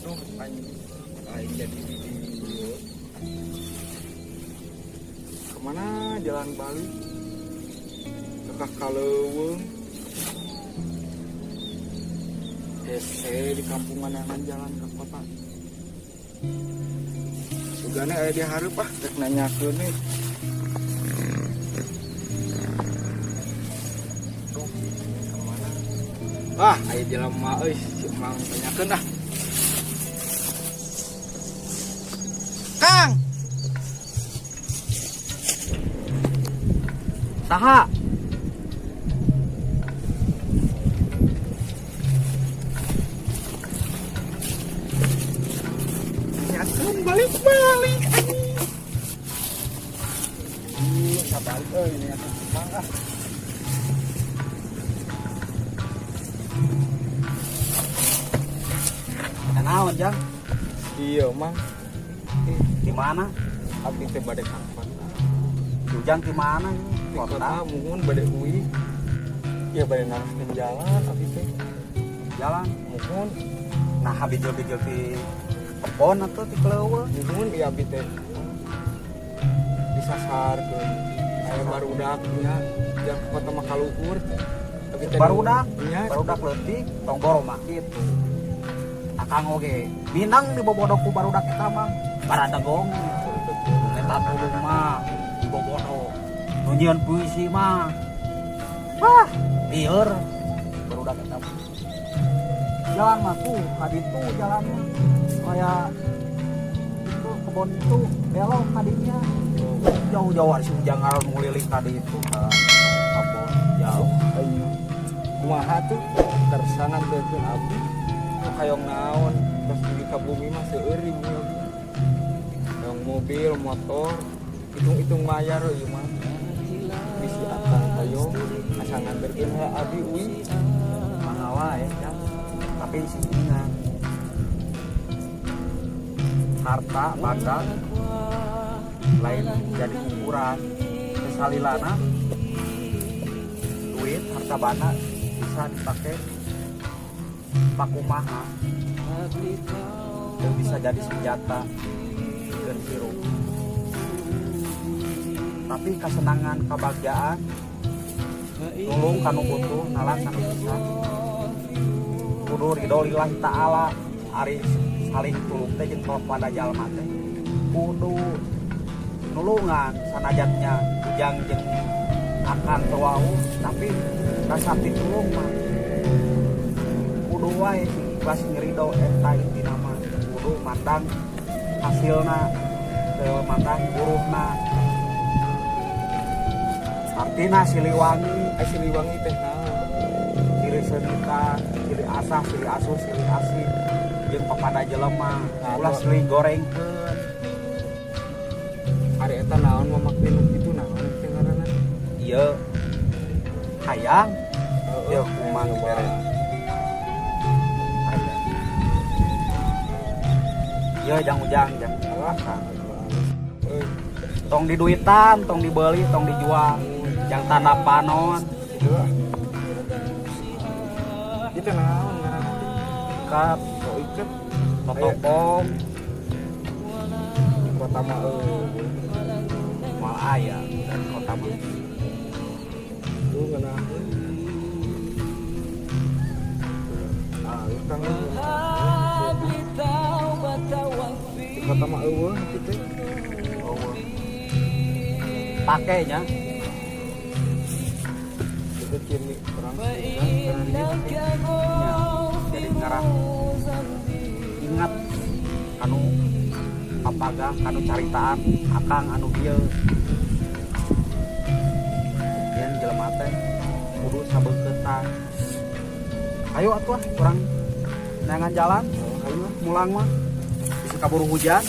Aduh, aing jadi video. Kemana jalan balik? Ke Kaleuweung. Di kampungan yang jalan ke kota. Sugana aya di hareup rek nanyakeun nih. Duh, kemana? Aya jelema euy, si Mang tanyakeun dah. Kang. Saha? Balik balik ini akan semangat. Naon Jang? Iya Mang. Di mana? Abdi teh bade kapan? Jang di mana? Di kota muhun bade uwi. Ya bade naraskeun jalan abdi teh. Jalan muhun. Nah habijil-bijil di pon atau di Kaleuweung muhun ieu abdi teh. Disasarkeun. Aya barudaknya yang kota Makaluhur. Barudak leutik tong boroma kitu. Akang oge minang dibobodok ku barudak eta mah baradagong eta tulung mah dibobodok nu nyieun puisi mah lieur barudak eta mah jalan mah tuh kaditu jalannya kayak itu kebon itu belok kadinya jauh-jauh ari Sujang ngaran ngulilik kaditu ka kebon jauh ayo kumaha tuh kersangan beunteun abdi kayong naon terus di bumi mah seueur di bumi yang mobil motor hitung mayar ieu mah bisi akang kayong asa nganterkeun abdi uwi mangga wae tapi singina harta banda lain jadi ukuran kesalilana duit harta banda bisa dipakai pakumaha dan bisa jadi senjata dan sirup. Tapi kesenangan, kebahagiaan nulung kanu butuh nalan kanu bisa kudu ridho lillahi ta'ala ari saling tulung teh jeung pada jalma teh kudu nulungan sanajatnya ujang jeung akan teu tapi rasa pitulung mah kudu wae ikhlas ngerido eta intina mah kudu mandang hasilna teu mandang buruhna artina siliwangi teh naon ciri seunita ciri asah ciri asuh ciri asih jeung papada jelema ulah silih gorengkeun ari eta naon mamakeun kitu naon teh ngaranna ieu hayang ieu kumaha nu beres. Iya ujang tong diduitan, tong dibeli, tong dijual yang tanda panon itu naon ikat totopong di kota mah mal aya dan kota mah itu ngeunah kang kota mah eueuh kitu pakainya itu ciri orang jadi ngarang ingat anu papagang anu caritaan akang anu dieu yen jelema teh kudu sabeukeutan ayo atuh urang neangan jalan ayo mulang mah bisa kaburu hujan